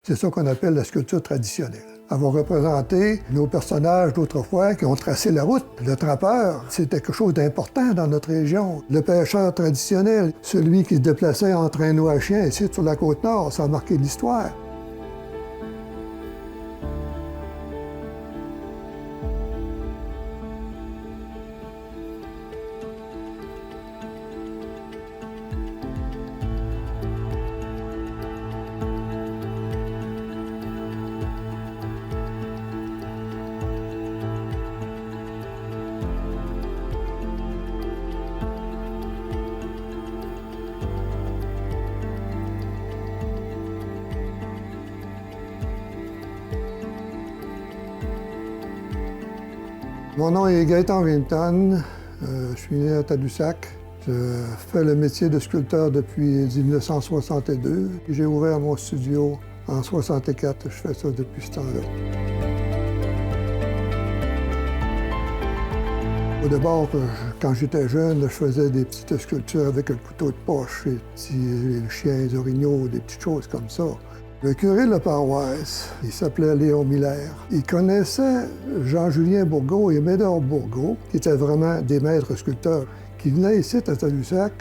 C'est ça qu'on appelle la sculpture traditionnelle. Elle va représenter nos personnages d'autrefois qui ont tracé la route. Le trappeur, c'était quelque chose d'important dans notre région. Le pêcheur traditionnel, celui qui se déplaçait en traîneau à chien ici sur la Côte-Nord, ça a marqué l'histoire. Mon nom est Gaëtan Winton, je suis né à Tadoussac. Je fais le métier de sculpteur depuis 1962. J'ai ouvert mon studio en 1964, je fais ça depuis ce temps-là. Au départ, quand j'étais jeune, je faisais des petites sculptures avec un couteau de poche, des petits chiens, des orignaux, des petites choses comme ça. Le curé de la paroisse, il s'appelait Léon Miller. Il connaissait Jean-Julien Bourgault et Médard Bourgault, qui étaient vraiment des maîtres sculpteurs, qui venaient ici à Tadoussac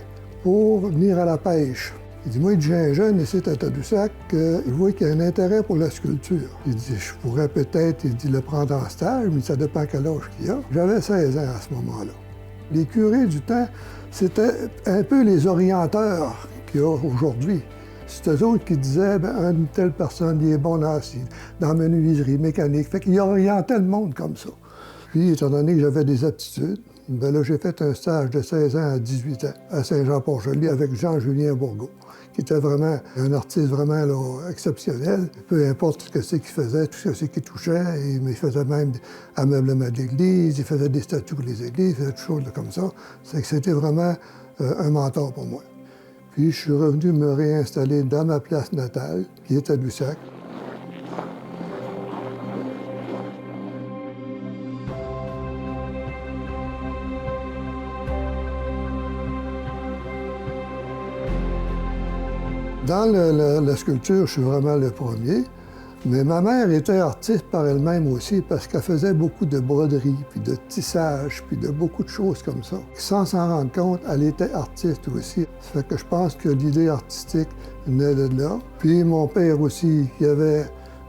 pour venir à la pêche. Il dit, moi, j'ai un jeune ici à Tadoussac, il voit qu'il y a un intérêt pour la sculpture. Il dit, je pourrais peut-être, il dit, le prendre en stage, mais ça dépend quel âge qu'il a. J'avais 16 ans à ce moment-là. Les curés du temps, c'était un peu les orienteurs qu'il y a aujourd'hui. C'est eux autres qui disaient, une telle personne, il est bon dans la menuiserie mécanique. Fait qu'il orientait le monde comme ça. Puis, étant donné que j'avais des aptitudes, là, j'ai fait un stage de 16 ans à 18 ans à Saint-Jean-Port-Joli avec Jean-Julien Bourgault, qui était vraiment un artiste vraiment là, exceptionnel. Peu importe ce que c'est qu'il faisait, tout ce que c'est qu'il touchait, il faisait même ameublement d'église, il faisait des statues pour les églises, il faisait des choses comme ça. C'est que c'était vraiment un mentor pour moi. Puis je suis revenu me réinstaller dans ma place natale, qui est à Tadoussac. Dans la sculpture, je suis vraiment le premier, mais ma mère était artiste par elle-même aussi parce qu'elle faisait beaucoup de broderie, puis de tissage, puis de beaucoup de choses comme ça. Sans s'en rendre compte, elle était artiste aussi. Ça fait que je pense que l'idée artistique venait de là. Puis mon père aussi, il avait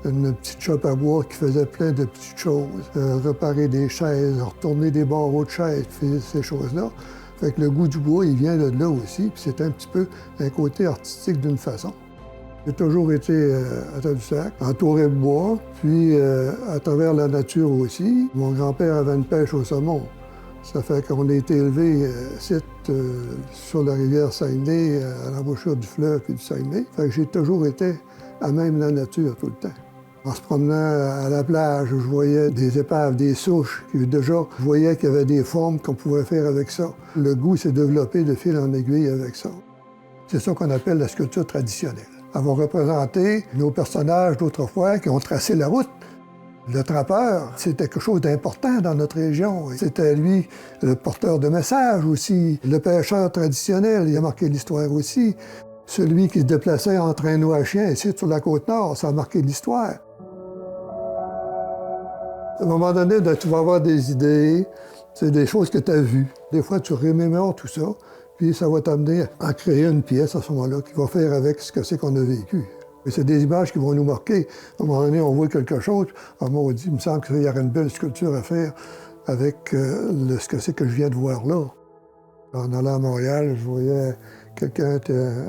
une petite shop à bois qui faisait plein de petites choses. Réparer des chaises, retourner des barreaux de chaises, ces choses-là. Fait que le goût du bois, il vient de là aussi, puis c'est un petit peu un côté artistique d'une façon. J'ai toujours été à Tadoussac, entouré de bois, puis à travers la nature aussi. Mon grand-père avait une pêche au saumon. Ça fait qu'on a été élevé sur la rivière Saguenay, à l'embouchure du fleuve et du Saguenay. Fait que j'ai toujours été à même la nature tout le temps. En se promenant à la plage, je voyais des épaves, des souches. Déjà, je voyais qu'il y avait des formes qu'on pouvait faire avec ça. Le goût s'est développé de fil en aiguille avec ça. C'est ça qu'on appelle la sculpture traditionnelle. Elle va représenter nos personnages d'autrefois qui ont tracé la route. Le trappeur, c'était quelque chose d'important dans notre région. C'était lui le porteur de messages aussi. Le pêcheur traditionnel, il a marqué l'histoire aussi. Celui qui se déplaçait en traîneau à chien ici sur la Côte-Nord, ça a marqué l'histoire. À un moment donné, tu vas avoir des idées, c'est des choses que tu as vues. Des fois, tu remémores tout ça, puis ça va t'amener à créer une pièce à ce moment-là qui va faire avec ce que c'est qu'on a vécu. Et c'est des images qui vont nous marquer. À un moment donné, on voit quelque chose, on dit, il me semble qu'il y aurait une belle sculpture à faire avec ce que c'est que je viens de voir là. En allant à Montréal, je voyais quelqu'un,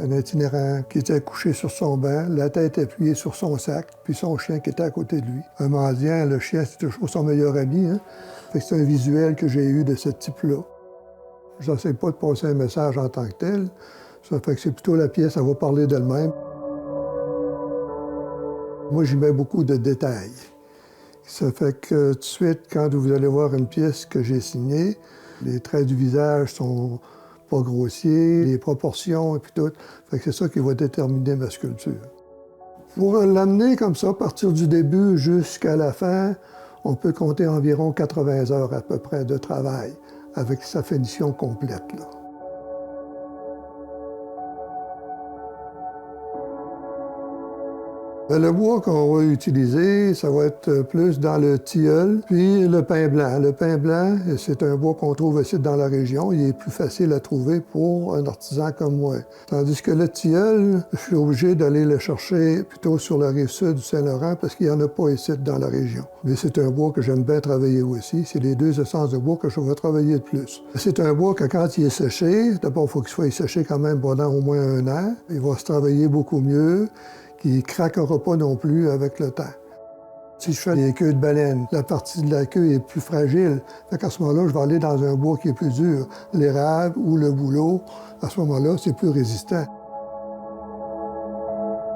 un itinérant, qui était couché sur son banc, la tête appuyée sur son sac, puis son chien qui était à côté de lui. Un mendiant, le chien, c'est toujours son meilleur ami. Hein? Fait que c'est un visuel que j'ai eu de ce type-là. Je n'essaie pas de passer un message en tant que tel. Ça fait que c'est plutôt la pièce, elle va parler d'elle-même. Moi, j'y mets beaucoup de détails. Ça fait que tout de suite, quand vous allez voir une pièce que j'ai signée, les traits du visage sont pas grossiers, les proportions et puis tout. Fait que c'est ça qui va déterminer ma sculpture. Pour l'amener comme ça, à partir du début jusqu'à la fin, on peut compter environ 80 heures à peu près de travail avec sa finition complète, là. Le bois qu'on va utiliser, ça va être plus dans le tilleul, puis le pin blanc. Le pin blanc, c'est un bois qu'on trouve aussi dans la région. Il est plus facile à trouver pour un artisan comme moi. Tandis que le tilleul, je suis obligé d'aller le chercher plutôt sur la rive sud du Saint-Laurent parce qu'il n'y en a pas ici dans la région. Mais c'est un bois que j'aime bien travailler aussi. C'est les deux essences de bois que je vais travailler le plus. C'est un bois que quand il est séché, d'abord, il faut qu'il soit séché quand même pendant au moins 1 an. Il va se travailler beaucoup mieux. Qui ne craquera pas non plus avec le temps. Si je fais des queues de baleine, la partie de la queue est plus fragile. À ce moment-là, je vais aller dans un bois qui est plus dur. L'érable ou le bouleau, à ce moment-là, c'est plus résistant.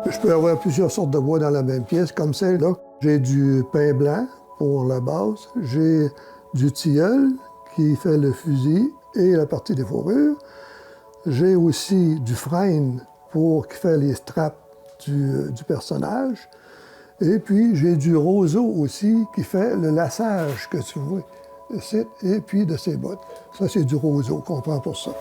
Je peux avoir plusieurs sortes de bois dans la même pièce, comme celle-là. J'ai du pin blanc pour la base. J'ai du tilleul qui fait le fusil et la partie des fourrures. J'ai aussi du frêne qui fait les straps du personnage. Et puis, j'ai du roseau aussi qui fait le laçage que tu vois ici, et puis de ses bottes. Ça, c'est du roseau qu'on prend pour ça.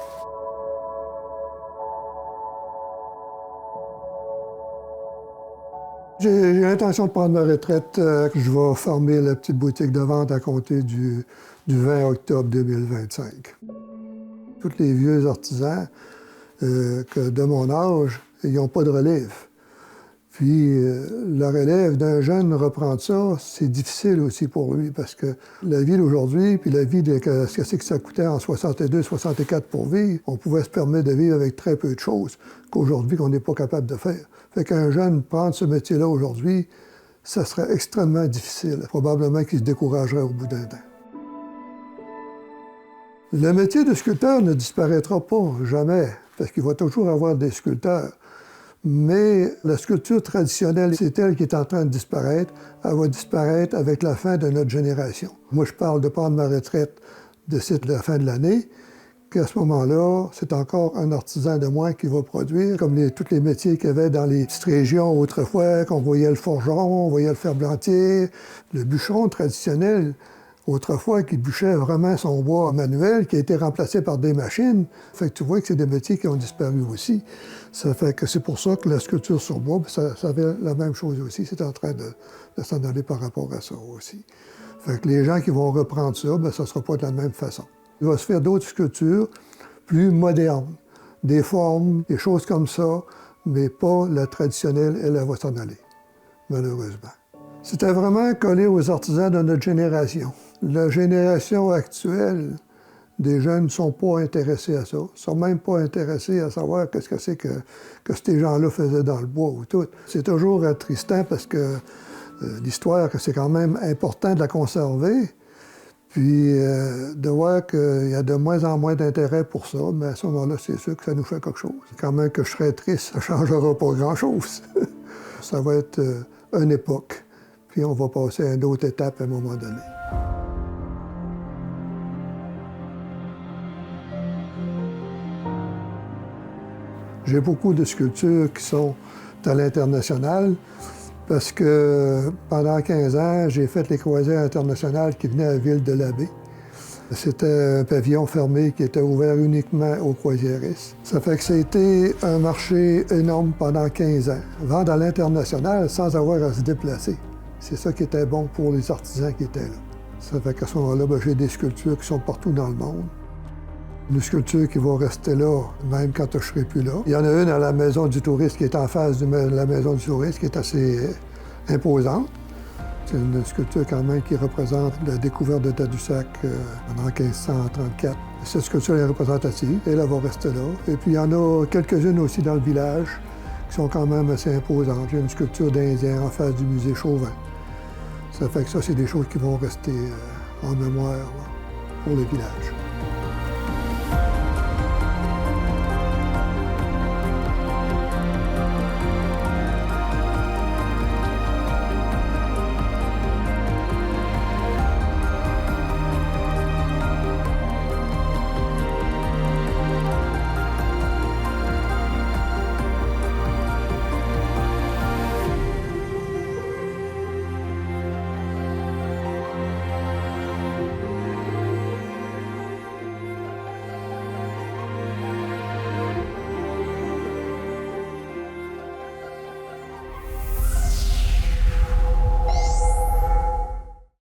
J'ai l'intention de prendre ma retraite. Je vais fermer la petite boutique de vente à compter du 20 octobre 2025. Tous les vieux artisans de mon âge, ils n'ont pas de relève. Puis la relève d'un jeune reprendre ça, c'est difficile aussi pour lui parce que la vie d'aujourd'hui, puis la vie de ce que ça coûtait en 62, 64 pour vivre, on pouvait se permettre de vivre avec très peu de choses qu'aujourd'hui qu'on n'est pas capable de faire. Fait qu'un jeune prendre ce métier-là aujourd'hui, ça serait extrêmement difficile. Probablement qu'il se découragerait au bout d'un temps. Le métier de sculpteur ne disparaîtra pas, jamais, parce qu'il va toujours avoir des sculpteurs. Mais la sculpture traditionnelle, c'est elle qui est en train de disparaître. Elle va disparaître avec la fin de notre génération. Moi, je parle de prendre ma retraite d'ici la fin de l'année, qu'à ce moment-là, c'est encore un artisan de moins qui va produire, comme tous les métiers qu'il y avait dans les petites régions autrefois, qu'on voyait le forgeron, on voyait le ferblantier, le bûcheron traditionnel. Autrefois, qui bûchait vraiment son bois manuel, qui a été remplacé par des machines. Fait que tu vois que c'est des métiers qui ont disparu aussi. Ça fait que c'est pour ça que la sculpture sur bois, ça avait la même chose aussi. C'est en train de s'en aller par rapport à ça aussi. Fait que les gens qui vont reprendre ça, ça ne sera pas de la même façon. Il va se faire d'autres sculptures plus modernes, des formes, des choses comme ça, mais pas la traditionnelle, elle va s'en aller, malheureusement. C'était vraiment collé aux artisans de notre génération. La génération actuelle des jeunes ne sont pas intéressés à ça. Ils ne sont même pas intéressés à savoir qu'est-ce que c'est que ces gens-là faisaient dans le bois ou tout. C'est toujours attristant parce que l'histoire, c'est quand même important de la conserver. Puis de voir qu'il y a de moins en moins d'intérêt pour ça, mais à ce moment-là, c'est sûr que ça nous fait quelque chose. Quand même que je serais triste, ça ne changera pas grand-chose. Ça va être une époque. Puis on va passer à une autre étape à un moment donné. J'ai beaucoup de sculptures qui sont à l'international parce que pendant 15 ans, j'ai fait les croisières internationales qui venaient à Ville-de-l'Abbé. C'était un pavillon fermé qui était ouvert uniquement aux croisiéristes. Ça fait que ça a été un marché énorme pendant 15 ans. Vendre à l'international sans avoir à se déplacer. C'est ça qui était bon pour les artisans qui étaient là. Ça fait qu'à ce moment-là, j'ai des sculptures qui sont partout dans le monde. Une sculpture qui va rester là, même quand je ne serai plus là. Il y en a une à la Maison du Touriste qui est en face de la Maison du Touriste, qui est assez imposante. C'est une sculpture quand même qui représente la découverte de Tadoussac en 1534. Cette sculpture est représentative, elle va rester là. Et puis il y en a quelques-unes aussi dans le village qui sont quand même assez imposantes. Il y a une sculpture d'Indien en face du musée Chauvin. Ça fait que ça, c'est des choses qui vont rester en mémoire pour le village.